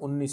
19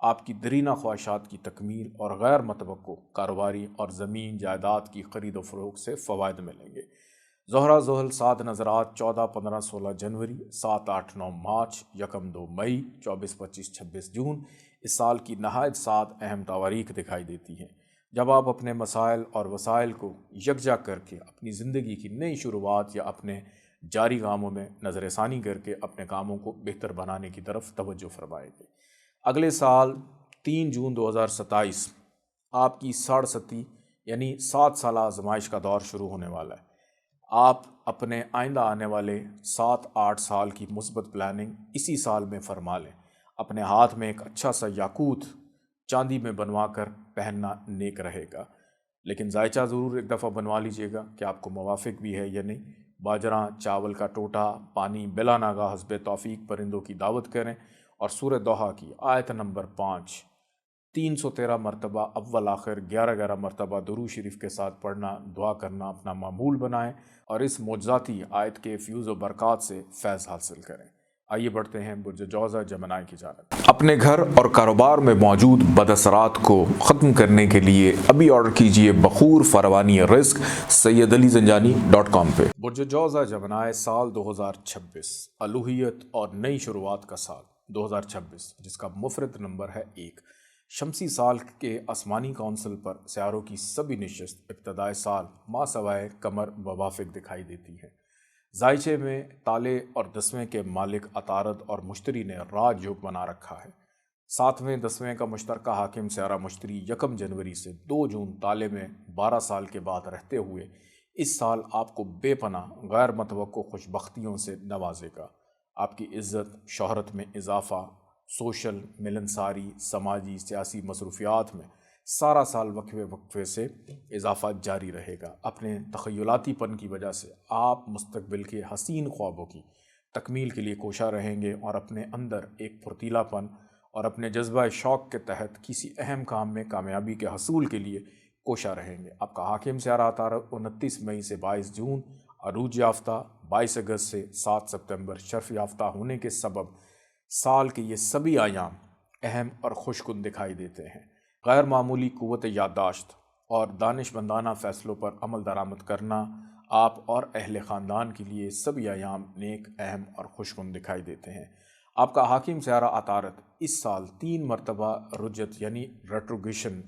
آپ کی درینہ خواہشات کی تکمیل اور غیر متوقع کاروباری اور زمین جائیداد کی خرید و فروخت سے فوائد ملیں گے۔ زہرہ زحل 7 نظرات 14، 15، 16 جنوری، 7، 8، 9 مارچ، 1، 2 مئی، 24، 25، 26 جون اس سال کی نہایت 7 اہم تواریخ دکھائی دیتی ہیں جب آپ اپنے مسائل اور وسائل کو یکجا کر کے اپنی زندگی کی نئی شروعات یا اپنے جاری کاموں میں نظر ثانی کر کے اپنے کاموں کو بہتر بنانے کی طرف توجہ فرمائیں گے۔ اگلے سال 3 جون 2027 آپ کی 67 یعنی 7 سالہ آزمائش کا دور شروع ہونے والا ہے۔ آپ اپنے آئندہ آنے والے 7-8 سال کی مثبت پلاننگ اسی سال میں فرما لیں۔ اپنے ہاتھ میں ایک اچھا سا یاقوت چاندی میں بنوا کر پہننا نیک رہے گا، لیکن ذائچہ ضرور ایک دفعہ بنوا لیجئے گا کہ آپ کو موافق بھی ہے یا نہیں۔ باجرہ، چاول کا ٹوٹا، پانی بلا ناگا حسب توفیق پرندوں کی دعوت کریں اور سورہ دوحہ کی آیت نمبر 5 313 مرتبہ اول آخر 11 مرتبہ درود شریف کے ساتھ پڑھنا، دعا کرنا اپنا معمول بنائیں اور اس معجزاتی آیت کے فیوز و برکات سے فیض حاصل کریں۔ آئیے بڑھتے ہیں برج جوزہ جمنائی کی جانب۔ اپنے گھر اور کاروبار میں موجود بد اثرات کو ختم کرنے کے لیے ابھی آرڈر کیجئے بخور فروانی رزق سیدعلیزنجانی.com پہ۔ برج جوزہ جمنائی سال 2026 الوہیت اور نئی شروعات کا سال 2026 جس کا مفرد نمبر ہے 1۔ شمسی سال کے آسمانی کونسل پر سیاروں کی سبھی نشست ابتدائے سال ماہ سوائے قمر موافق دکھائی دیتی ہے۔ ذائچے میں تالے اور 10ویں کے مالک عطارد اور مشتری نے راج یوگ بنا رکھا ہے۔ 7ویں 10ویں کا مشترکہ حاکم سیارہ مشتری 1 جنوری سے 2 جون تالے میں 12 سال کے بعد رہتے ہوئے اس سال آپ کو بے پناہ غیر متوقع خوشبختیوں سے نوازے گا۔ آپ کی عزت شہرت میں اضافہ، سوشل، ملنساری، سماجی، سیاسی مصروفیات میں سارا سال وقفے سے اضافہ جاری رہے گا۔ اپنے تخیلاتی پن کی وجہ سے آپ مستقبل کے حسین خوابوں کی تکمیل کے لیے کوشاں رہیں گے اور اپنے اندر ایک پھرتیلا پن اور اپنے جذبہ شوق کے تحت کسی اہم کام میں کامیابی کے حصول کے لیے کوشاں رہیں گے۔ آپ کا حاکم سیارہ عطارد 29 مئی سے 22 جون عروج یافتہ، 22 اگست سے 7 ستمبر شرف یافتہ ہونے کے سبب سال کے یہ سبھی ایام اہم اور خوشکن دکھائی دیتے ہیں۔ غیر معمولی قوت یادداشت اور دانش مندانہ فیصلوں پر عمل درآمد کرنا آپ اور اہل خاندان کے لیے سبھی ایام نیک، اہم اور خوشکن دکھائی دیتے ہیں۔ آپ کا حاکم سیارہ عطارد اس سال 3 مرتبہ رجت یعنی ریٹروگیشن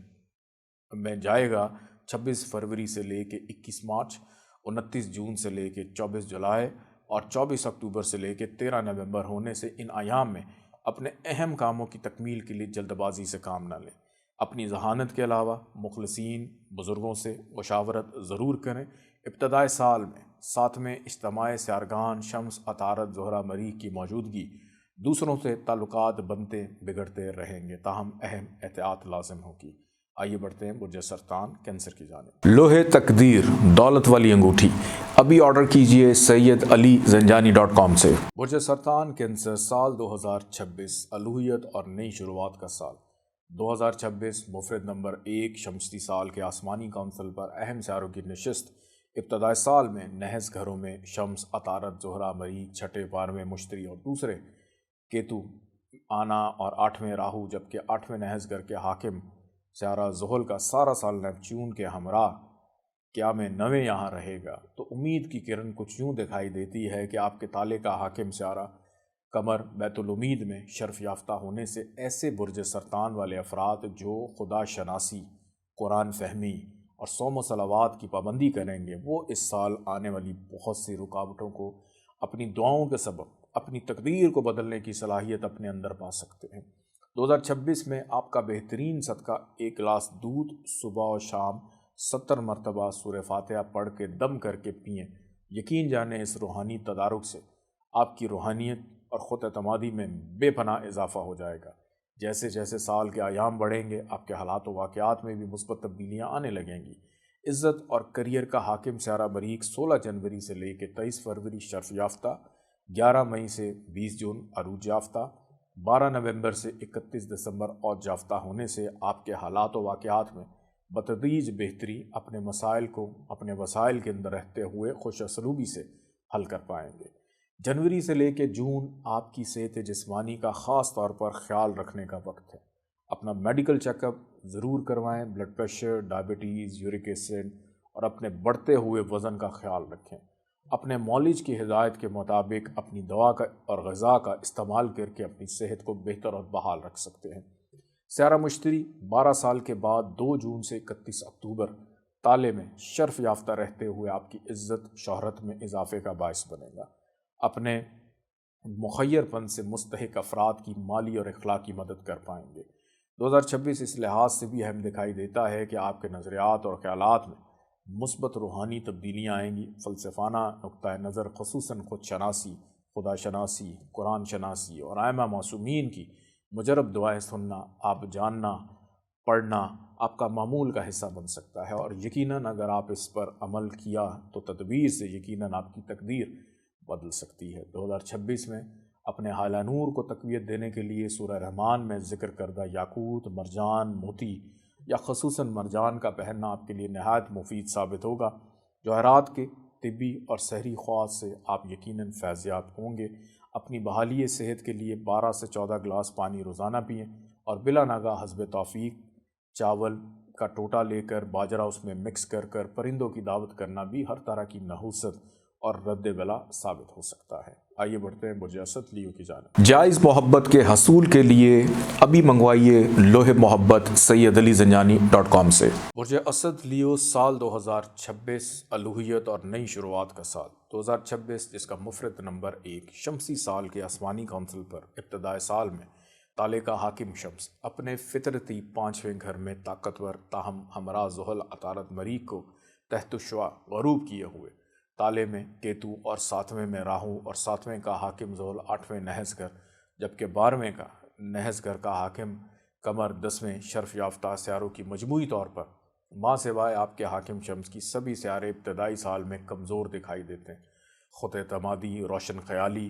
میں جائے گا، 26 فروری سے لے کے 21 مارچ، 29 جون سے لے کے 24 جولائی اور 24 اکتوبر سے لے کے 13 نومبر ہونے سے ان ایام میں اپنے اہم کاموں کی تکمیل کے لیے جلد بازی سے کام نہ لیں۔ اپنی ذہانت کے علاوہ مخلصین بزرگوں سے مشاورت ضرور کریں۔ ابتدائے سال میں 7ویں اجتماع سیارگان شمس عطارد زہرہ مریخ کی موجودگی دوسروں سے تعلقات بنتے بگڑتے رہیں گے، تاہم اہم احتیاط لازم ہوگی۔ آئیے بڑھتے ہیں برج سرطان کینسر کی جانب۔ لوہے تقدیر دولت والی انگوٹھی ابھی آرڈر کیجئے سیدعلیزنجانی.com سے۔ برج سرطان کینسر سال 2026 الوہیت اور نئی شروعات کا سال 2026 مفرد نمبر 1 شمسی سال کے آسمانی کونسل پر اہم سیاروں کی نشست ابتدائے سال میں نحس گھروں میں شمس عطارد زہرہ مریخ، چھٹے 12ویں مشتری اور دوسرے کیتو آنا اور 8ویں راہو، جبکہ 8ویں نحس گھر کے حاکم سیارہ زحل کا سارا سال نیپچون کے ہمراہ قیام 9 یہاں رہے گا، تو امید کی کرن کچھ یوں دکھائی دیتی ہے کہ آپ کے تالے کا حاکم سیارہ قمر بیت الامید میں شرف یافتہ ہونے سے ایسے برج سرطان والے افراد جو خدا شناسی، قرآن فہمی اور صوم و صلوات کی پابندی کریں گے، وہ اس سال آنے والی بہت سی رکاوٹوں کو اپنی دعاؤں کے سبب اپنی تقدیر کو بدلنے کی صلاحیت اپنے اندر پا سکتے ہیں۔ 2026 میں آپ کا بہترین صدقہ 1 گلاس دودھ صبح و شام 70 مرتبہ سورہ فاتحہ پڑھ کے دم کر کے پئیں۔ یقین جانیں اس روحانی تدارک سے آپ کی روحانیت اور خود اعتمادی میں بے پناہ اضافہ ہو جائے گا۔ جیسے جیسے سال کے ایام بڑھیں گے آپ کے حالات و واقعات میں بھی مثبت تبدیلیاں آنے لگیں گی۔ عزت اور کریئر کا حاکم سیارہ مریخ 16 جنوری سے لے کے 23 فروری شرف یافتہ، 11 مئی سے 20 جون عروج یافتہ، 12 نومبر سے 31 دسمبر اوج یافتہ ہونے سے آپ کے حالات و واقعات میں بتدریج بہتری اپنے مسائل کو اپنے وسائل کے اندر رہتے ہوئے خوش اسلوبی سے حل کر پائیں گے۔ جنوری سے لے کے جون آپ کی صحت جسمانی کا خاص طور پر خیال رکھنے کا وقت ہے۔ اپنا میڈیکل چیک اپ ضرور کروائیں، blood pressure, diabetes, uric acid اور اپنے بڑھتے ہوئے وزن کا خیال رکھیں۔ اپنے معالج کی ہدایت کے مطابق اپنی دوا کا اور غذا کا استعمال کر کے اپنی صحت کو بہتر اور بحال رکھ سکتے ہیں۔ سیارہ مشتری 12 سال کے بعد 2 جون سے 31 اکتوبر تالے میں شرف یافتہ رہتے ہوئے آپ کی عزت شہرت میں اضافے کا باعث بنے گا۔ اپنے مخیر پن سے مستحق افراد کی مالی اور اخلاقی مدد کر پائیں گے۔ 2026 اس لحاظ سے بھی اہم دکھائی دیتا ہے کہ آپ کے نظریات اور خیالات میں مثبت روحانی تبدیلیاں آئیں گی۔ فلسفانہ نقطہ نظر خصوصاً خود شناسی، خدا شناسی، قرآن شناسی اور ائمہ معصومین کی مجرب دعائیں سننا، آپ جاننا، پڑھنا آپ کا معمول کا حصہ بن سکتا ہے، اور یقیناً اگر آپ اس پر عمل کیا تو تدبیر سے یقیناً آپ کی تقدیر بدل سکتی ہے۔ 2026 میں اپنے حالہ نور کو تقویت دینے کے لیے سورہ رحمان میں ذکر کردہ یاقوت، مرجان، موتی یا خصوصاً مرجان کا پہننا آپ کے لیے نہایت مفید ثابت ہوگا۔ جواہرات کے طبی اور سحری خواص سے آپ یقیناً فیض یاب ہوں گے۔ اپنی بحالی صحت کے لیے 12 سے 14 گلاس پانی روزانہ پئیں، اور بلا ناگہ حسب توفیق چاول کا ٹوٹا لے کر باجرہ اس میں مکس کر کر پرندوں کی دعوت کرنا بھی ہر طرح کی نحوست اور رد بلا ثابت ہو سکتا ہے۔ آئیے بڑھتے ہیں برج اسد لیو کی جانب۔ جائز محبت کے حصول کے لیے ابھی منگوائیے لوح محبت sayyidalizanjani.com سے۔ برج اسد لیو سال 2026 الوہیت اور نئی شروعات کا سال 2026 جس کا مفرد نمبر 1 شمسی سال کے آسمانی کونسل پر ابتدائے سال میں تالے کا حاکم شمس اپنے فطرتی 5ویں گھر میں طاقتور تاہم ہمراہ زحل عطارد مریخ کو تحت الشعاع غروب کیے ہوئے تالے میں کیتو اور 7ویں میں راہو اور 7ویں کا حاکم زحل 8ویں نحس گھر جبکہ 12ویں کا نحس گھر کا حاکم قمر 10ویں شرف یافتہ سیاروں کی مجموعی طور پر ماں سوائے آپ کے حاکم شمس کی سبھی سیارے ابتدائی سال میں کمزور دکھائی دیتے ہیں۔ خود اعتمادی، روشن خیالی،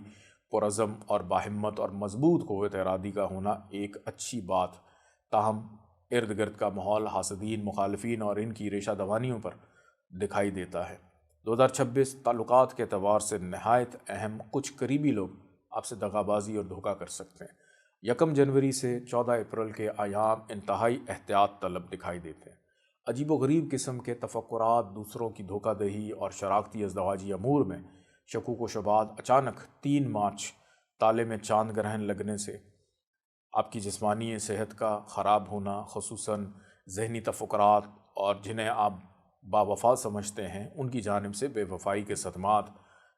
پرعزم اور باہمت اور مضبوط قوت ارادی کا ہونا ایک اچھی بات، تاہم ارد گرد کا ماحول حاسدین، مخالفین اور ان کی ریشہ دوانیوں پر دکھائی دیتا ہے۔ 2026 تعلقات کے اعتبار سے نہایت اہم، کچھ قریبی لوگ آپ سے دغا بازی اور دھوکہ کر سکتے ہیں۔ 1 جنوری سے 14 اپریل کے ایام انتہائی احتیاط طلب دکھائی دیتے ہیں۔ عجیب و غریب قسم کے تفکرات، دوسروں کی دھوکہ دہی اور شراکتی ازدواجی امور میں شکوک و شبہات اچانک 3 مارچ تالے میں چاند گرہن لگنے سے آپ کی جسمانی صحت کا خراب ہونا، خصوصاً ذہنی تفکرات اور جنہیں آپ باوفا سمجھتے ہیں ان کی جانب سے بے وفائی کے صدمات،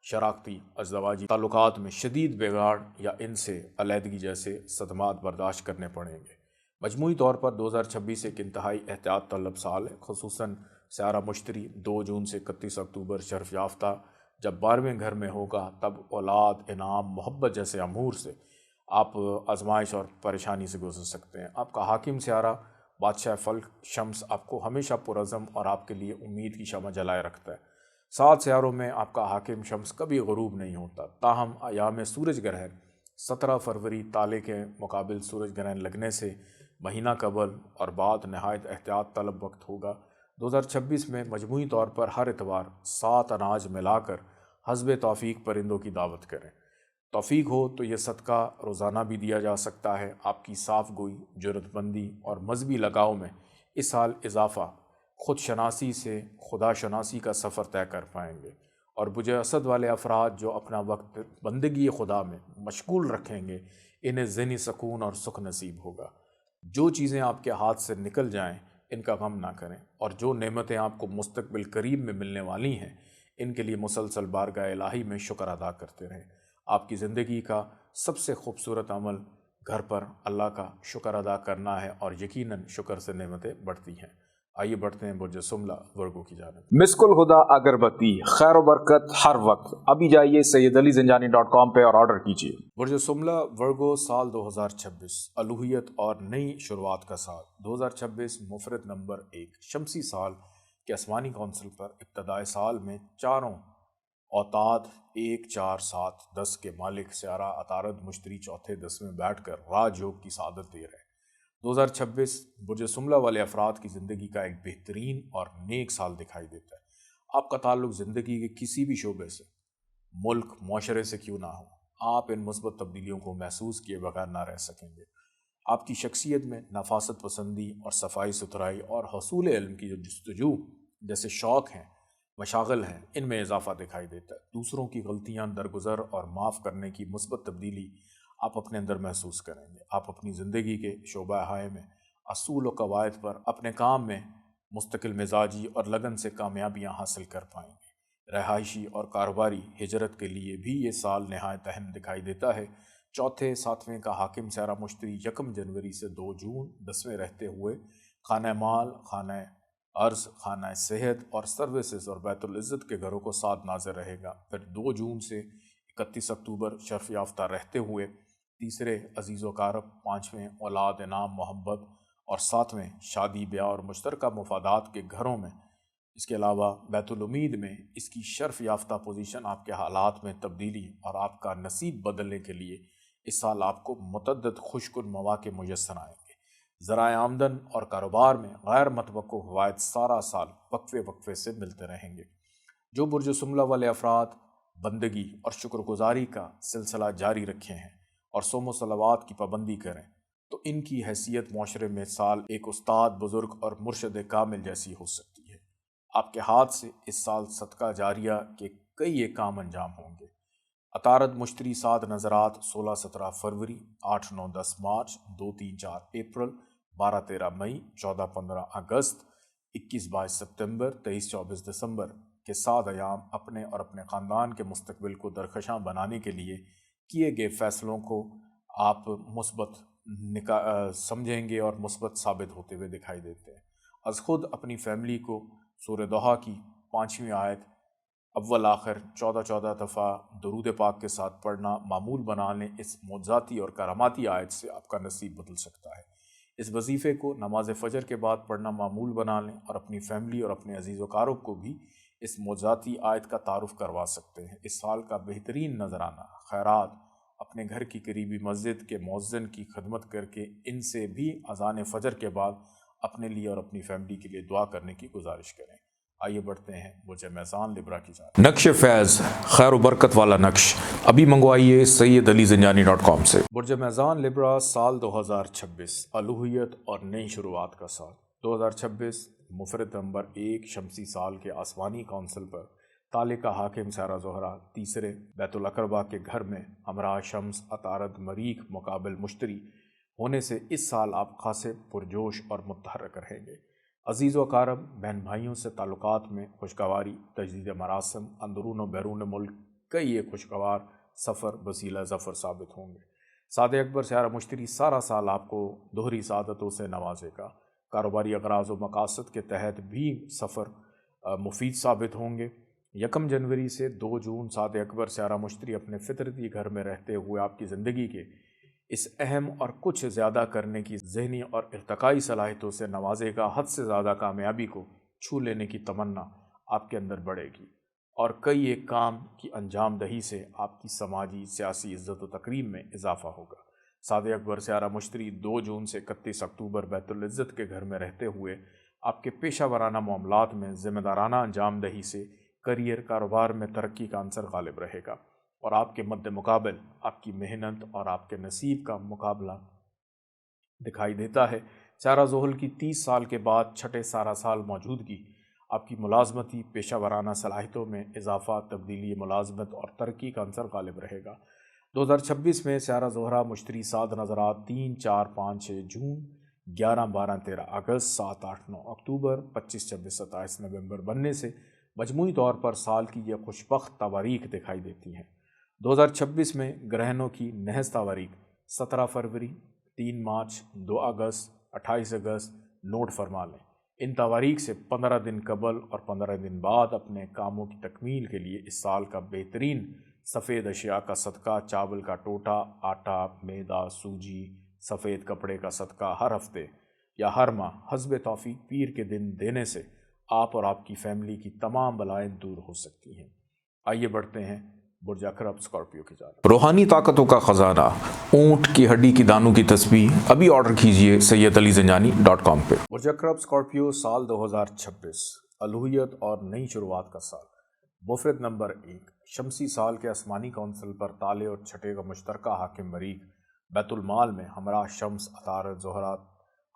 شراکتی ازدواجی تعلقات میں شدید بگاڑ یا ان سے علیحدگی جیسے صدمات برداشت کرنے پڑیں گے۔ مجموعی طور پر 2026 ایک انتہائی احتیاط طلب سال ہے، خصوصاً سیارہ مشتری 2 جون سے 31 اکتوبر شرف یافتہ جب 12ویں گھر میں ہوگا تب اولاد، انعام، محبت جیسے امور سے آپ آزمائش اور پریشانی سے گزر سکتے ہیں۔ آپ کا حاکم سیارہ بادشاہ فلک شمس آپ کو ہمیشہ پرعزم اور آپ کے لیے امید کی شمع جلائے رکھتا ہے۔ 7 سیاروں میں آپ کا حاکم شمس کبھی غروب نہیں ہوتا، تاہم ایام سورج گرہن 17 فروری تالے کے مقابل سورج گرہن لگنے سے مہینہ قبل اور بعد نہایت احتیاط طلب وقت ہوگا۔ 2026 میں مجموعی طور پر ہر اتوار 7 اناج ملا کر حسب توفیق پرندوں کی دعوت کریں۔ توفیق ہو تو یہ صدقہ روزانہ بھی دیا جا سکتا ہے۔ آپ کی صاف گوئی، جرأت مندی اور مذہبی لگاؤ میں اس سال اضافہ خود شناسی سے خدا شناسی کا سفر طے کر پائیں گے، اور برج اسد والے افراد جو اپنا وقت بندگی خدا میں مشغول رکھیں گے انہیں ذہنی سکون اور سکھ نصیب ہوگا۔ جو چیزیں آپ کے ہاتھ سے نکل جائیں ان کا غم نہ کریں، اور جو نعمتیں آپ کو مستقبل قریب میں ملنے والی ہیں ان کے لیے مسلسل بارگاہ الہی میں شکر ادا کرتے رہیں۔ آپ کی زندگی کا سب سے خوبصورت عمل گھر پر اللہ کا شکر ادا کرنا ہے، اور یقیناً شکر سے نعمتیں بڑھتی ہیں۔ آئیے بڑھتے ہیں برج سملہ ورگو کی جانب۔ مسک الہدا اگربتی، خیر و برکت ہر وقت۔ ابھی جائیے sayyidalizanjani.com پہ اور آرڈر کیجیے۔ برج سملہ ورگو سال 2026 الوہیت اور نئی شروعات کا سال 2026 مفرد نمبر 1 شمسی سال کے آسمانی کونسل پر ابتدائے سال میں چاروں اوتاد 1 4 7 10 کے مالک سیارہ عطارد مشتری چوتھے 10 میں بیٹھ کر راج یوگ کی سعادت دے رہے ہیں۔ 2026 برج سملہ والے افراد کی زندگی کا ایک بہترین اور نیک سال دکھائی دیتا ہے۔ آپ کا تعلق زندگی کے کسی بھی شعبے سے، ملک، معاشرے سے کیوں نہ ہو، آپ ان مثبت تبدیلیوں کو محسوس کیے بغیر نہ رہ سکیں گے۔ آپ کی شخصیت میں نفاست پسندی اور صفائی ستھرائی اور حصول علم کی جو جستجو جیسے شوق ہیں، مشاغل ہیں، ان میں اضافہ دکھائی دیتا ہے۔ دوسروں کی غلطیاں درگزر اور معاف کرنے کی مثبت تبدیلی آپ اپنے اندر محسوس کریں گے۔ آپ اپنی زندگی کے شعبہ حائے میں اصول و قواعد پر اپنے کام میں مستقل مزاجی اور لگن سے کامیابیاں حاصل کر پائیں گے۔ رہائشی اور کاروباری ہجرت کے لیے بھی یہ سال نہایت اہم دکھائی دیتا ہے۔ چوتھے ساتویں کا حاکم سیارہ مشتری 1 جنوری سے 2 جون 10ویں رہتے ہوئے خانہ مال، خانہ ارض، خانہ صحت اور سروسز اور بیت العزت کے گھروں کو ساتھ ناظر رہے گا۔ پھر 2 جون سے 31 اکتوبر شرف یافتہ رہتے ہوئے تیسرے عزیز و اقارب، 5ویں اولاد انعام محبت اور 7ویں شادی بیاہ اور مشترکہ مفادات کے گھروں میں، اس کے علاوہ بیت الامید میں اس کی شرف یافتہ پوزیشن آپ کے حالات میں تبدیلی اور آپ کا نصیب بدلنے کے لیے اس سال آپ کو متعدد خوش کن مواقع میسر آئیں گے۔ ذرائع آمدن اور کاروبار میں غیر متوقع فوائد سارا سال وقفے سے ملتے رہیں گے۔ جو برج سملہ والے افراد بندگی اور شکر گزاری کا سلسلہ جاری رکھے ہیں اور صوم و صلوات کی پابندی کریں تو ان کی حیثیت معاشرے میں سال ایک استاد بزرگ اور مرشد کامل جیسی ہو سکتی ہے۔ آپ کے ہاتھ سے اس سال صدقہ جاریہ کے کئی ایک کام انجام ہوں گے۔ عطارد مشتری 7 نظرات 16-17 فروری، 8-9-10 مارچ، 2-3-4 اپریل، 12-13 مئی، 14-15 اگست، 21-22 ستمبر، 23-24 دسمبر کے 7 ایام اپنے اور اپنے خاندان کے مستقبل کو درخشاں بنانے کے لیے کیے گئے فیصلوں کو آپ مثبت سمجھیں گے اور مثبت ثابت ہوتے ہوئے دکھائی دیتے ہیں۔ از خود اپنی فیملی کو سورہ دوحہ کی 5ویں آیت اول آخر 14 دفعہ درود پاک کے ساتھ پڑھنا معمول بنا لیں۔ اس معجزاتی اور کراماتی آیت سے آپ کا نصیب بدل سکتا ہے۔ اس وظیفے کو نماز فجر کے بعد پڑھنا معمول بنا لیں اور اپنی فیملی اور اپنے عزیز و اقارب کو بھی اس معجزاتی آیت کا تعارف کروا سکتے ہیں۔ اس سال کا بہترین نذرانہ خیرات اپنے گھر کی قریبی مسجد کے مؤذن کی خدمت کر کے ان سے بھی اذان فجر کے بعد اپنے لیے اور اپنی فیملی کے لیے دعا کرنے کی گزارش کریں۔ آئیے بڑھتے ہیں برج میزان لبرا کی جانب۔ نقش فیض خیر و برکت والا نقش ابھی منگوائیے سیدعلیزنجانی.com سے۔ برج میزان لبرا سال 2026 الوہیت اور نئی شروعات کا سال۔ 2026 مفرد نمبر 1 شمسی سال کے آسمانی کونسل پر تالے کا حاکم سیارہ زہرہ تیسرے بیت الاقربہ کے گھر میں ہمراہ شمس عطارد مریخ مقابل مشتری ہونے سے اس سال آپ خاصے پرجوش اور متحرک رہیں گے۔ عزیز و اقارب، بہن بھائیوں سے تعلقات میں خوشگواری، تجدید مراسم، اندرون و بیرون ملک کئی ایک خوشگوار سفر وسیلہ ظفر ثابت ہوں گے۔ سعد اکبر سیارہ مشتری سارا سال آپ کو دوہری سعادتوں سے نوازے گا۔ کاروباری اغراض و مقاصد کے تحت بھی سفر مفید ثابت ہوں گے۔ 1 جنوری سے 2 جون سعد اکبر سیارہ مشتری اپنے فطرتی گھر میں رہتے ہوئے آپ کی زندگی کے اس اہم اور کچھ زیادہ کرنے کی ذہنی اور ارتقائی صلاحیتوں سے نوازے گا۔ حد سے زیادہ کامیابی کو چھو لینے کی تمنا آپ کے اندر بڑھے گی اور کئی ایک کام کی انجام دہی سے آپ کی سماجی سیاسی عزت و تکریم میں اضافہ ہوگا۔ سعد اکبر سیارہ مشتری 2 جون سے 31 اکتوبر بیت العزت کے گھر میں رہتے ہوئے آپ کے پیشہ ورانہ معاملات میں ذمہ دارانہ انجام دہی سے کریئر کاروبار میں ترقی کا عنصر غالب رہے گا اور آپ کے مد مقابل آپ کی محنت اور آپ کے نصیب کا مقابلہ دکھائی دیتا ہے۔ سیارہ زحل کی 30 سال کے بعد چھٹے سارا سال موجودگی آپ کی ملازمتی پیشہ ورانہ صلاحیتوں میں اضافہ، تبدیلی ملازمت اور ترقی کا عنصر غالب رہے گا۔ 2026 میں سیارہ زہرہ مشتری 7 نظرات 3, 4, 5, 6 جون، 11, 12, 13 اگست، 7, 8, 9 اکتوبر، 25, 26, 27 نومبر بننے سے مجموعی طور پر سال کی یہ خوشبخت تواریخ دکھائی دیتی ہیں۔ 2026 میں گرہنوں کی نحس تواریخ 17 فروری، 3 مارچ، 2 اگست، 28 اگست نوٹ فرما لیں۔ ان تواریخ سے 15 دن قبل اور 15 دن بعد اپنے کاموں کی تکمیل کے لیے اس سال کا بہترین سفید اشیاء کا صدقہ، چاول کا ٹوٹا، آٹا، میدا، سوجی، سفید کپڑے کا صدقہ ہر ہفتے یا ہر ماہ حسب توفیق پیر کے دن دینے سے آپ اور آپ کی فیملی کی تمام بلائیں دور ہو سکتی ہیں۔ آئیے بڑھتے ہیں برج عقرب اسکارپیو کی جانب۔ روحانی طاقتوں کا خزانہ اونٹ کی ہڈی کی دانوں کی تسبیح ابھی آرڈر کیجئے سیدعلیزنجانی.com پہ۔ برج عقرب اسکارپیو سال 2026 الوہیت اور نئی شروعات کا سال۔ مفرد نمبر 1 شمسی سال کے آسمانی کونسل پر تالے اور چھٹے کا مشترکہ حاکم مریخ بیت المال میں ہمراہ شمس عطارد زہرات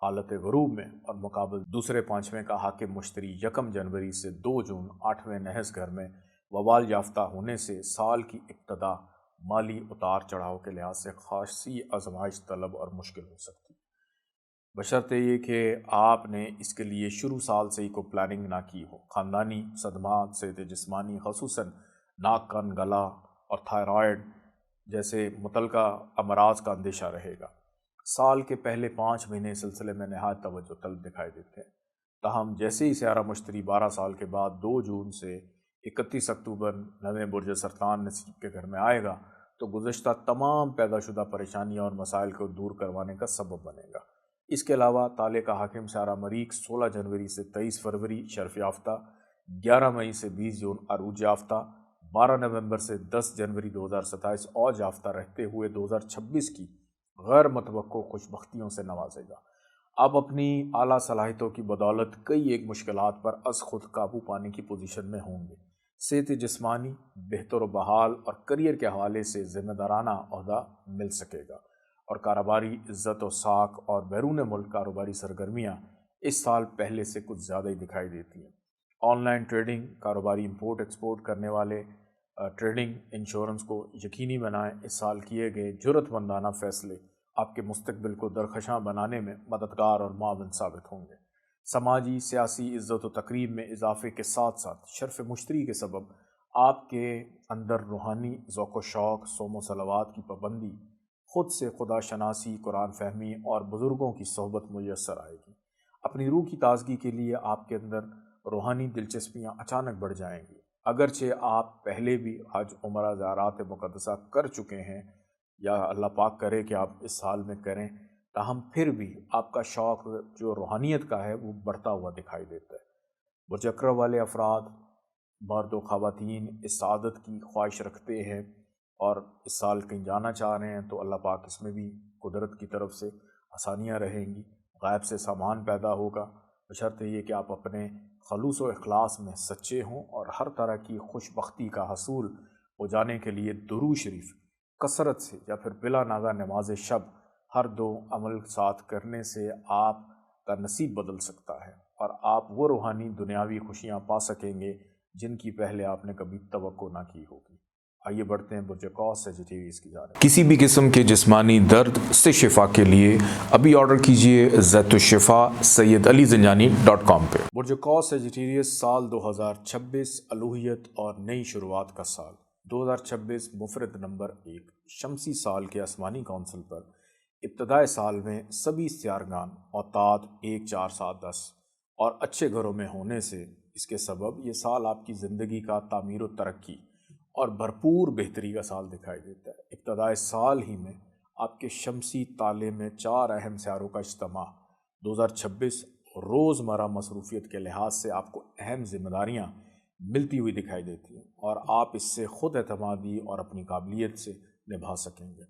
حالت غروب میں، اور مقابل دوسرے پانچویں کا حاکم مشتری 1 جنوری سے 2 جون 8ویں نحس گھر میں وبال یافتہ ہونے سے سال کی ابتدا مالی اتار چڑھاؤ کے لحاظ سے خاصی آزمائش طلب اور مشکل ہو سکتی، بشرطے یہ کہ آپ نے اس کے لیے شروع سال سے ہی کوئی پلاننگ نہ کی ہو۔ خاندانی صدمات سے جسمانی، خصوصاً ناک کان گلا اور تھائرائڈ جیسے متعلقہ امراض کا اندیشہ رہے گا۔ سال کے پہلے 5 مہینے سلسلے میں نہایت توجہ طلب دکھائی دیتے ہیں، تاہم جیسے ہی سیارہ مشتری 12 سال کے بعد 2 جون سے 31 اکتوبر نویں برج سرطان نصیب کے گھر میں آئے گا تو گزشتہ تمام پیدا شدہ پریشانیاں اور مسائل کو دور کروانے کا سبب بنے گا۔ اس کے علاوہ تالے کا حاکم سیارہ مریخ 16 جنوری سے 23 فروری شرف یافتہ، 11 مئی سے 20 جون عروج یافتہ، 12 نومبر سے 10 جنوری 2027 اوج یافتہ رہتے ہوئے 2026 کی غیر متوقع خوشبختیوں سے نوازے گا۔ آپ اپنی اعلیٰ صلاحیتوں کی بدولت کئی ایک مشکلات پر از خود قابو پانے کی پوزیشن میں ہوں گے۔ صحت جسمانی بہتر و بحال اور کریئر کے حوالے سے ذمہ دارانہ عہدہ مل سکے گا، اور کاروباری عزت و ساکھ اور بیرون ملک کاروباری سرگرمیاں اس سال پہلے سے کچھ زیادہ ہی دکھائی دیتی ہیں۔ آن لائن ٹریڈنگ، کاروباری امپورٹ ایکسپورٹ کرنے والے ٹریڈنگ، انشورنس کو یقینی بنائیں۔ اس سال کیے گئے جرأت مندانہ فیصلے آپ کے مستقبل کو درخشاں بنانے میں مددگار اور معاون ثابت ہوں گے۔ سماجی سیاسی عزت و تقریب میں اضافے کے ساتھ ساتھ شرف مشتری کے سبب آپ کے اندر روحانی ذوق و شوق، صوم و صلوات کی پابندی، خود سے خدا شناسی، قرآن فہمی اور بزرگوں کی صحبت میسر آئے گی۔ اپنی روح کی تازگی کے لیے آپ کے اندر روحانی دلچسپیاں اچانک بڑھ جائیں گی۔ اگرچہ آپ پہلے بھی حج، عمرہ، زیارات مقدسہ کر چکے ہیں یا اللہ پاک کرے کہ آپ اس سال میں کریں، تاہم پھر بھی آپ کا شوق جو روحانیت کا ہے وہ بڑھتا ہوا دکھائی دیتا ہے۔ برج اکرم والے افراد، مرد و خواتین اس سعادت کی خواہش رکھتے ہیں اور اس سال کہیں جانا چاہ رہے ہیں تو اللہ پاک اس میں بھی قدرت کی طرف سے آسانیاں رہیں گی، غائب سے سامان پیدا ہوگا، بشرطے یہ کہ آپ اپنے خلوص و اخلاص میں سچے ہوں اور ہر طرح کی خوش بختی کا حصول ہو جانے کے لیے درود شریف کثرت سے یا پھر بلا ناغہ نماز شب ہر 2 عمل ساتھ کرنے سے آپ کا نصیب بدل سکتا ہے اور آپ وہ روحانی دنیاوی خوشیاں پا سکیں گے جن کی پہلے آپ نے کبھی توقع نہ کی ہوگی۔ آئیے بڑھتے ہیں برج قوس سیجیٹیریس کی جانب۔ کسی بھی قسم کے جسمانی درد سے شفا کے لیے ابھی آرڈر کیجئے زیت الشفا سیدعلیزنجانی.com پہ۔ برج قوس سیجیٹیریس سال 2026 الوہیت اور نئی شروعات کا سال۔ 2026 مفرد نمبر 1 شمسی سال کے آسمانی کونسل پر ابتدائے سال میں سبھی سیارگان اوتاد 1 4 7 10 اور اچھے گھروں میں ہونے سے اس کے سبب یہ سال آپ کی زندگی کا تعمیر و ترقی اور بھرپور بہتری کا سال دکھائی دیتا ہے۔ ابتدائے سال ہی میں آپ کے شمسی تالے میں 4 اہم سیاروں کا اجتماع 2026 روزمرہ مصروفیت کے لحاظ سے آپ کو اہم ذمہ داریاں ملتی ہوئی دکھائی دیتی ہیں اور آپ اس سے خود اعتمادی اور اپنی قابلیت سے نبھا سکیں گے۔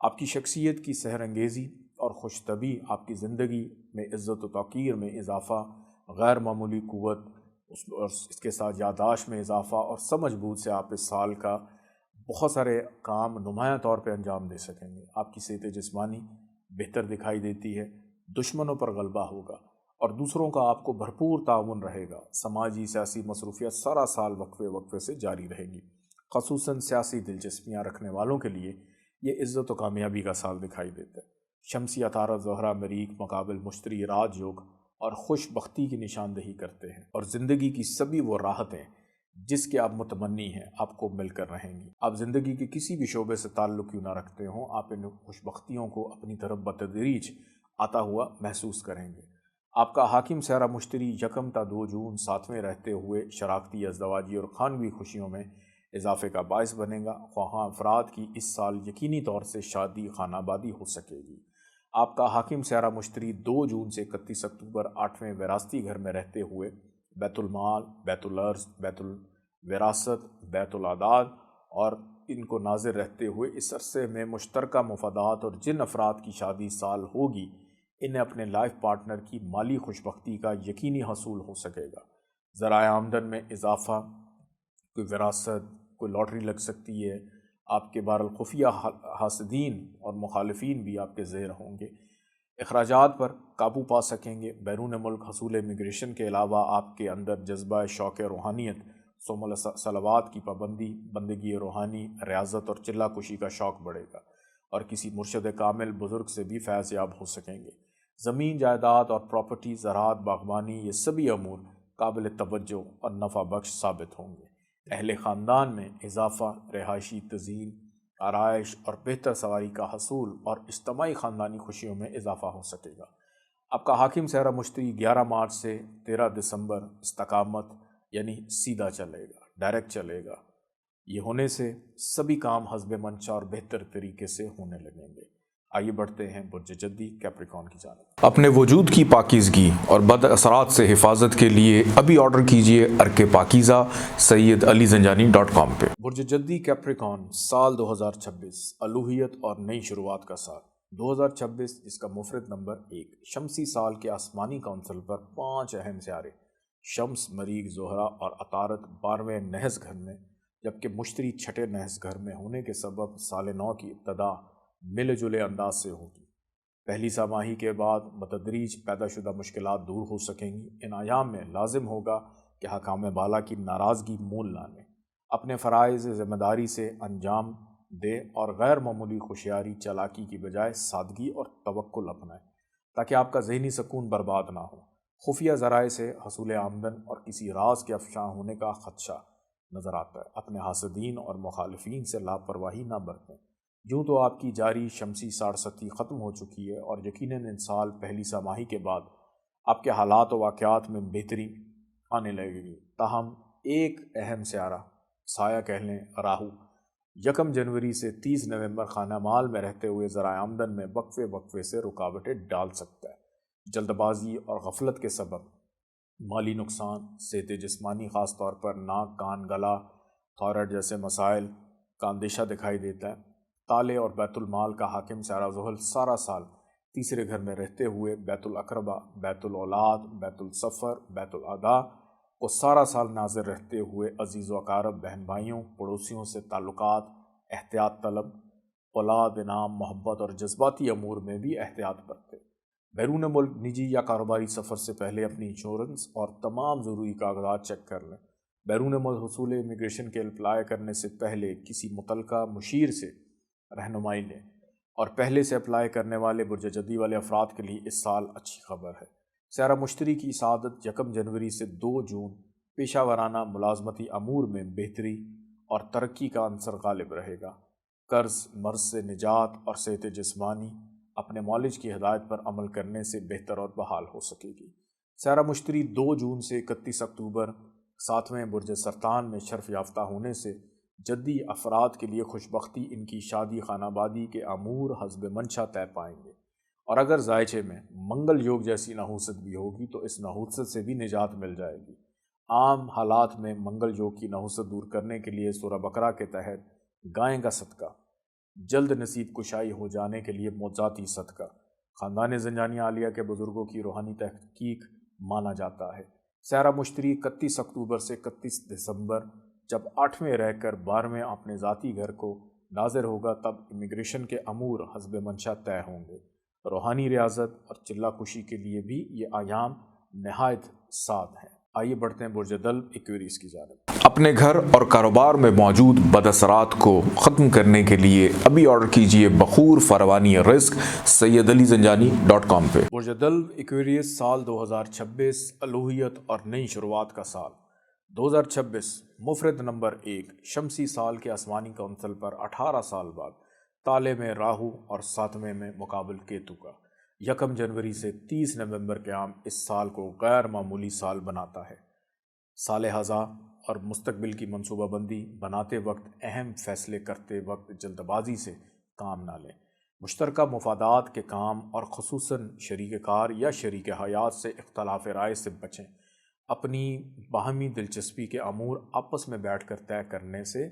آپ کی شخصیت کی سحر انگیزی اور خوش طبعی آپ کی زندگی میں عزت و توقیر میں اضافہ، غیر معمولی قوت اور اس کے ساتھ یادداشت میں اضافہ اور سمجھ بوجھ سے آپ اس سال کا بہت سارے کام نمایاں طور پہ انجام دے سکیں گے۔ آپ کی صحت جسمانی بہتر دکھائی دیتی ہے، دشمنوں پر غلبہ ہوگا اور دوسروں کا آپ کو بھرپور تعاون رہے گا۔ سماجی سیاسی مصروفیت سارا سال وقفے سے جاری رہے گی، خصوصاً سیاسی دلچسپیاں رکھنے والوں کے لیے یہ عزت و کامیابی کا سال دکھائی دیتا ہے۔ شمسی عطارد زہرہ مریخ مقابل مشتری راج یوگ اور خوش بختی کی نشاندہی کرتے ہیں اور زندگی کی سبھی وہ راحتیں جس کے آپ متمنی ہیں آپ کو مل کر رہیں گی۔ آپ زندگی کے کسی بھی شعبے سے تعلق کیوں نہ رکھتے ہوں، آپ ان خوش بختیوں کو اپنی طرف بتدریج آتا ہوا محسوس کریں گے۔ آپ کا حاکم سیارہ مشتری 1 تا 2 جون 7ویں رہتے ہوئے شراکتی، ازدواجی اور خانوی خوشیوں میں اضافے کا باعث بنے گا۔ خواہاں افراد کی اس سال یقینی طور سے شادی خانہ آبادی ہو سکے گی۔ آپ کا حاکم سیارہ مشتری 2 جون سے 31 اکتوبر 8ویں وراثتی گھر میں رہتے ہوئے بیت المال، بیت الارض، بیت الوراثت، بیت العداد اور ان کو ناظر رہتے ہوئے اس عرصے میں مشترکہ مفادات اور جن افراد کی شادی سال ہوگی انہیں اپنے لائف پارٹنر کی مالی خوشبختی کا یقینی حصول ہو سکے گا۔ ذرائع آمدن میں اضافہ، کوئی وراثت، کوئی لاٹری لگ سکتی ہے، آپ کے بہرالخفیہ حاسدین اور مخالفین بھی آپ کے زیر ہوں گے۔ اخراجات پر قابو پا سکیں گے۔ بیرون ملک حصول امیگریشن کے علاوہ آپ کے اندر جذبہ شوق روحانیت، صوم صلوات کی پابندی، بندگی روحانی، ریاضت اور چلہ کشی کا شوق بڑھے گا، اور کسی مرشد کامل بزرگ سے بھی فیض یاب ہو سکیں گے۔ زمین جائیداد اور پراپرٹی، زراعت، باغبانی، یہ سبھی امور قابل توجہ اور نفع بخش ثابت ہوں گے۔ اہل خاندان میں اضافہ، رہائشی تزئین، آرائش اور بہتر سواری کا حصول اور اجتماعی خاندانی خوشیوں میں اضافہ ہو سکے گا۔ آپ کا حاکم سیارہ مشتری 11 مارچ سے 13 دسمبر استقامت یعنی سیدھا چلے گا، ڈائریکٹ چلے گا۔ یہ ہونے سے سبھی کام حسب منشا اور بہتر طریقے سے ہونے لگیں گے۔ آئیے بڑھتے ہیں برج جدی کیپریکون کی جانب۔ اپنے وجود کی پاکیزگی اور بد اثرات سے حفاظت کے لیے ابھی آرڈر کیجئے ارک پاکیزہ سیدعلیزنجانی.com پہ۔ برج جدی کیپریکون، سال 2026 الوہیت اور نئی شروعات کا سال۔ 2026 جس کا مفرد نمبر 1 شمسی سال کے آسمانی کونسل پر 5 اہم سیارے شمس، مریخ، زہرہ اور عطارد 12ویں نحس گھر میں، جبکہ مشتری چھٹے نحس گھر میں ہونے کے سبب سال نو کی ابتدا ملے جلے انداز سے ہوگی۔ پہلی سہ ماہی کے بعد بتدریج پیدا شدہ مشکلات دور ہو سکیں گی۔ ان ایام میں لازم ہوگا کہ حکام بالا کی ناراضگی مول نہ لیں، اپنے فرائض ذمہ داری سے انجام دیں اور غیر معمولی ہوشیاری چالاکی کی بجائے سادگی اور توکل اپنائیں تاکہ آپ کا ذہنی سکون برباد نہ ہو۔ خفیہ ذرائع سے حصول آمدن اور کسی راز کے افشاں ہونے کا خدشہ نظر آتا ہے۔ اپنے حاسدین اور مخالفین سے لاپرواہی نہ برتیں۔ یوں تو آپ کی جاری شمسی 67 ختم ہو چکی ہے اور یقیناً ان سال پہلی سہ ماہی کے بعد آپ کے حالات و واقعات میں بہتری آنے لگے گی۔ تاہم ایک اہم سیارہ، سایہ کہہ لیں، راہو 1 جنوری سے 30 نومبر خانہ مال میں رہتے ہوئے ذرائع آمدن میں وقفے وقفے سے رکاوٹیں ڈال سکتا ہے۔ جلد بازی اور غفلت کے سبب مالی نقصان، صحت جسمانی خاص طور پر ناک، کان، گلا، تھائرائیڈ جیسے مسائل کا اندیشہ دکھائی دیتا ہے۔ تالے اور بیت المال کا حاکم سیارہ زحل سارا سال تیسرے گھر میں رہتے ہوئے بیت الاقربہ، بیت الاولاد، بیت السفر، بیت الادا کو سارا سال ناظر رہتے ہوئے عزیز و اقارب، بہن بھائیوں، پڑوسیوں سے تعلقات، احتیاط طلب، اولاد، انعام، محبت اور جذباتی امور میں بھی احتیاط برتیں۔ بیرون ملک نجی یا کاروباری سفر سے پہلے اپنی انشورنس اور تمام ضروری کاغذات چیک کر لیں۔ بیرون ملک حصول امیگریشن کے اپلائی کرنے سے پہلے کسی متعلقہ مشیر سے رہنمائی لیں۔ اور پہلے سے اپلائی کرنے والے برج جدی والے افراد کے لیے اس سال اچھی خبر ہے۔ سیارہ مشتری کی سعادت 1 جنوری سے 2 جون پیشہ ورانہ ملازمتی امور میں بہتری اور ترقی کا عنصر غالب رہے گا۔ قرض، مرض سے نجات اور صحت جسمانی اپنے معالج کی ہدایت پر عمل کرنے سے بہتر اور بحال ہو سکے گی۔ سیارہ مشتری 2 جون سے 31 اکتوبر 7ویں برج سرطان میں شرف یافتہ ہونے سے جدی افراد کے لیے خوشبختی، ان کی شادی، خانہ بادی کے امور حسب منشا طے پائیں گے۔ اور اگر ذائچے میں منگل یوگ جیسی نحوست بھی ہوگی تو اس نحوست سے بھی نجات مل جائے گی۔ عام حالات میں منگل یوگ کی نحوست دور کرنے کے لیے سورہ بقرہ کے تحت گائے کا صدقہ، جلد نصیب کشائی ہو جانے کے لیے معجزاتی صدقہ، خاندان زنجانی عالیہ کے بزرگوں کی روحانی تحقیق مانا جاتا ہے۔ سیارہ مشتری 31 اکتوبر سے 31 دسمبر جب 8ویں رہ کر 12ویں اپنے ذاتی گھر کو ناظر ہوگا تب امیگریشن کے امور حسب منشا طے ہوں گے۔ روحانی ریاضت اور چلہ کشی کے لیے بھی یہ ایام نہایت سعد ہیں۔ آئیے بڑھتے ہیں برج دلو ایکویریس کی جانب۔ اپنے گھر اور کاروبار میں موجود بد اثرات کو ختم کرنے کے لیے ابھی آرڈر کیجئے بخور فروانی رزق سیدعلیزنجانی.com پہ۔ برج دلو ایکویریس، سال 2026 الوہیت اور نئی شروعات کا سال۔ 2026 مفرد نمبر 1 شمسی سال کے آسمانی کونسل پر 18 سال بعد تالے میں راہو اور 7ویں میں مقابل کیتو کا 1 جنوری سے 30 نومبر قیام اس سال کو غیر معمولی سال بناتا ہے۔ سال ہزا اور مستقبل کی منصوبہ بندی بناتے وقت اہم فیصلے کرتے وقت جلد بازی سے کام نہ لیں۔ مشترکہ مفادات کے کام اور خصوصاً شریک کار یا شریک حیات سے اختلاف رائے سے بچیں۔ اپنی باہمی دلچسپی کے امور آپس میں بیٹھ کر طے کرنے سے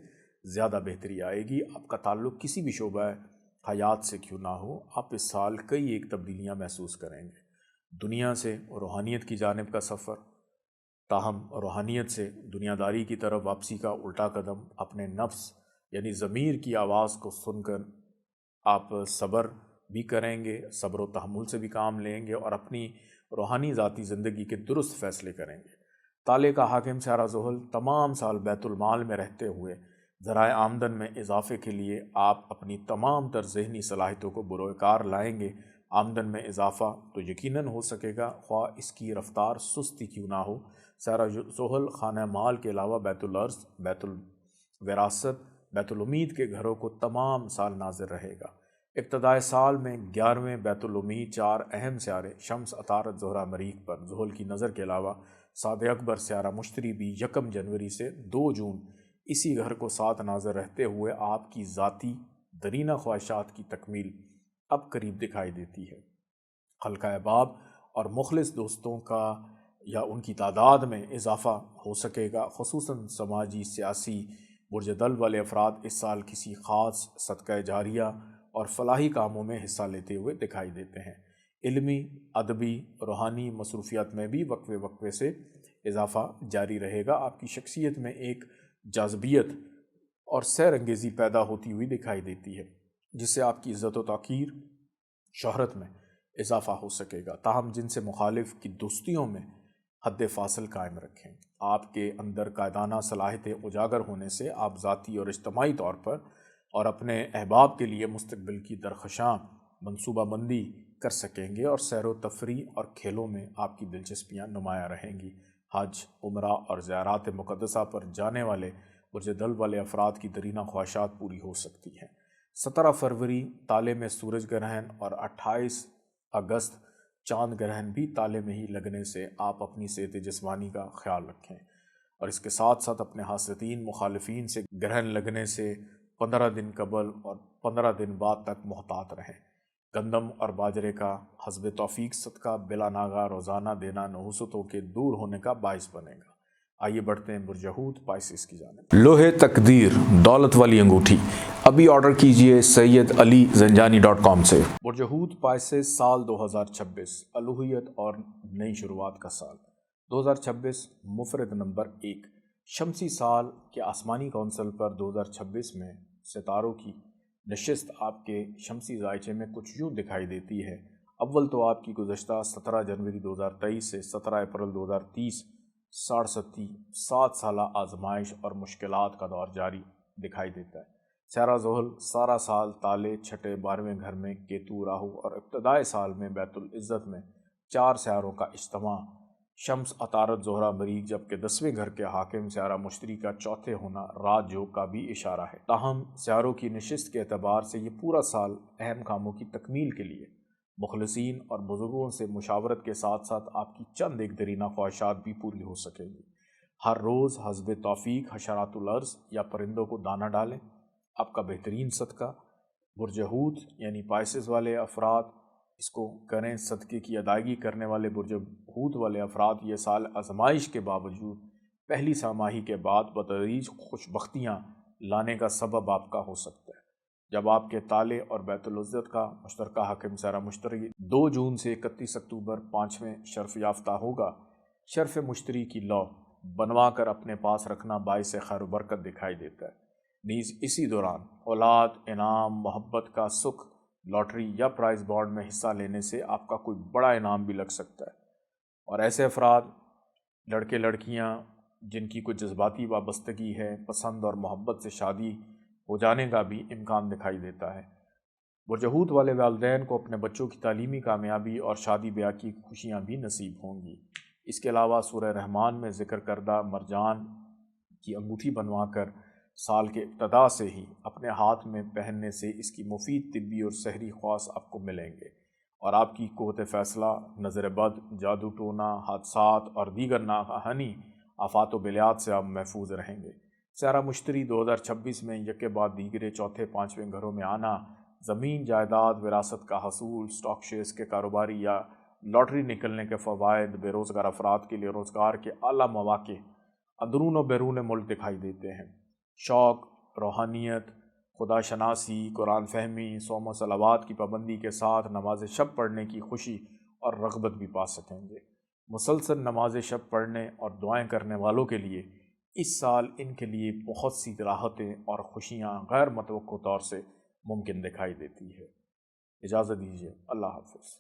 زیادہ بہتری آئے گی۔ آپ کا تعلق کسی بھی شعبہ حیات سے کیوں نہ ہو، آپ اس سال کئی ایک تبدیلیاں محسوس کریں گے۔ دنیا سے روحانیت کی جانب کا سفر، تاہم روحانیت سے دنیا داری کی طرف واپسی کا الٹا قدم اپنے نفس یعنی ضمیر کی آواز کو سن کر آپ صبر بھی کریں گے، صبر و تحمل سے بھی کام لیں گے اور اپنی روحانی ذاتی زندگی کے درست فیصلے کریں گے۔ تالے کا حاکم سیارہ زحل تمام سال بیت المال میں رہتے ہوئے ذرائع آمدن میں اضافے کے لیے آپ اپنی تمام تر ذہنی صلاحیتوں کو بروئے کار لائیں گے۔ آمدن میں اضافہ تو یقیناً ہو سکے گا، خواہ اس کی رفتار سستی کیوں نہ ہو۔ سیارہ زحل خانہ مال کے علاوہ بیت الارض، بیت الوراثت، بیت الامید کے گھروں کو تمام سال ناظر رہے گا۔ ابتدائے سال میں 11ویں بیت الامید 4 اہم سیارے شمس، عطارد، زہرہ، مریخ پر زحل کی نظر کے علاوہ ساتھ اکبر سیارہ مشتری بھی 1 جنوری سے 2 جون اسی گھر کو ساتھ ناظر رہتے ہوئے آپ کی ذاتی درینہ خواہشات کی تکمیل اب قریب دکھائی دیتی ہے۔ خلقہ باب اور مخلص دوستوں کا یا ان کی تعداد میں اضافہ ہو سکے گا، خصوصاً سماجی، سیاسی برج دل والے افراد اس سال کسی خاص صدقہ جاریہ اور فلاحی کاموں میں حصہ لیتے ہوئے دکھائی دیتے ہیں۔ علمی، ادبی، روحانی مصروفیات میں بھی وقفے وقفے سے اضافہ جاری رہے گا۔ آپ کی شخصیت میں ایک جاذبیت اور سیر انگیزی پیدا ہوتی ہوئی دکھائی دیتی ہے، جس سے آپ کی عزت و توقیر، شہرت میں اضافہ ہو سکے گا۔ تاہم جن سے مخالف کی دوستیوں میں حد فاصل قائم رکھیں۔ آپ کے اندر قائدانہ صلاحیتیں اجاگر ہونے سے آپ ذاتی اور اجتماعی طور پر اور اپنے احباب کے لیے مستقبل کی درخشاں منصوبہ بندی کر سکیں گے اور سیر و تفریح اور کھیلوں میں آپ کی دلچسپیاں نمایاں رہیں گی۔ حج، عمرہ اور زیارات مقدسہ پر جانے والے برج دل والے افراد کی درینہ خواہشات پوری ہو سکتی ہیں۔ 17 فروری تالے میں سورج گرہن اور 28 اگست چاند گرہن بھی تالے میں ہی لگنے سے آپ اپنی صحت جسمانی کا خیال رکھیں، اور اس کے ساتھ ساتھ اپنے حاسدین مخالفین سے گرہن لگنے سے 15 دن قبل اور 15 دن بعد تک محتاط رہیں۔ گندم اور باجرے کا حسب توفیق صدقہ بلا ناغہ روزانہ دینا نحوستوں کے دور ہونے کا باعث بنے گا۔ آئیے بڑھتے ہیں برج حوت پائسس کی جانب۔ لوہے تقدیر دولت والی انگوٹھی ابھی آرڈر کیجئے SayyedAliZanjani.com سے۔ برج حوت پائسس سال 2026 الوہیت اور نئی شروعات کا سال۔ 2026 مفرد نمبر 1 شمسی سال کے آسمانی کونسل پر 2026 میں ستاروں کی نشست آپ کے شمسی ذائچے میں کچھ یوں دکھائی دیتی ہے۔ اول تو آپ کی گزشتہ 17 جنوری 2023 سے 17 اپریل 2030 7 سالہ آزمائش اور مشکلات کا دور جاری دکھائی دیتا ہے۔ سیارہ زحل سارا سال تالے، چھٹے 12ویں گھر میں کیتو، راہو اور ابتدائے سال میں بیت العزت میں 4 سیاروں کا اجتماع، شمس، عطارد، زہرہ، مریخ، جبکہ 10ویں گھر کے حاکم سیارہ مشتری کا چوتھے ہونا راج یوگ کا بھی اشارہ ہے۔ تاہم سیاروں کی نشست کے اعتبار سے یہ پورا سال اہم کاموں کی تکمیل کے لیے مخلصین اور بزرگوں سے مشاورت کے ساتھ ساتھ آپ کی چند ایک درینہ خواہشات بھی پوری ہو سکیں گی۔ ہر روز حسب توفیق حشرات الارض یا پرندوں کو دانہ ڈالیں، آپ کا بہترین صدقہ۔ برج حوت یعنی پائسس والے افراد اس کو کریں۔ صدقے کی ادائیگی کرنے والے برج حوت والے افراد یہ سال آزمائش کے باوجود پہلی سہ ماہی کے بعد بتدریج خوش بختیاں لانے کا سبب آپ کا ہو سکتا ہے، جب آپ کے تالے اور بیت العزت کا مشترکہ حاکم سیارہ مشتری 2 جون سے 31 اکتوبر 5ویں شرف یافتہ ہوگا۔ شرف مشتری کی لو بنوا کر اپنے پاس رکھنا باعث خیر و برکت دکھائی دیتا ہے۔ نیز اسی دوران اولاد، انعام، محبت کا سکھ، لاٹری یا پرائز بانڈ میں حصہ لینے سے آپ کا کوئی بڑا انعام بھی لگ سکتا ہے، اور ایسے افراد، لڑکے لڑکیاں جن کی کوئی جذباتی وابستگی ہے، پسند اور محبت سے شادی ہو جانے کا بھی امکان دکھائی دیتا ہے۔ برج حوت والے والدین کو اپنے بچوں کی تعلیمی کامیابی اور شادی بیاہ کی خوشیاں بھی نصیب ہوں گی۔ اس کے علاوہ سورہ رحمان میں ذکر کردہ مرجان کی انگوٹھی بنوا کر سال کے ابتدا سے ہی اپنے ہاتھ میں پہننے سے اس کی مفید طبی اور سحری خواص آپ کو ملیں گے، اور آپ کی قوت فیصلہ، نظر بد، جادو ٹونا، حادثات اور دیگر ناگہانی آفات و بلیات سے آپ محفوظ رہیں گے۔ سیارہ مشتری 2026 میں یکے بعد دیگرے چوتھے 5ویں گھروں میں آنا، زمین، جائیداد، وراثت کا حصول، اسٹاک شیئرز کے کاروباری یا لاٹری نکلنے کے فوائد، بے روزگار افراد کے لیے روزگار کے اعلیٰ مواقع اندرون و بیرون ملک دکھائی دیتے ہیں۔ شوق، روحانیت، خدا شناسی، قرآن فہمی، صوم و صلوات کی پابندی کے ساتھ نماز شب پڑھنے کی خوشی اور رغبت بھی پا سکیں گے۔ مسلسل نماز شب پڑھنے اور دعائیں کرنے والوں کے لیے اس سال ان کے لیے بہت سی راحتیں اور خوشیاں غیر متوقع طور سے ممکن دکھائی دیتی ہے۔ اجازت دیجیے، اللہ حافظ۔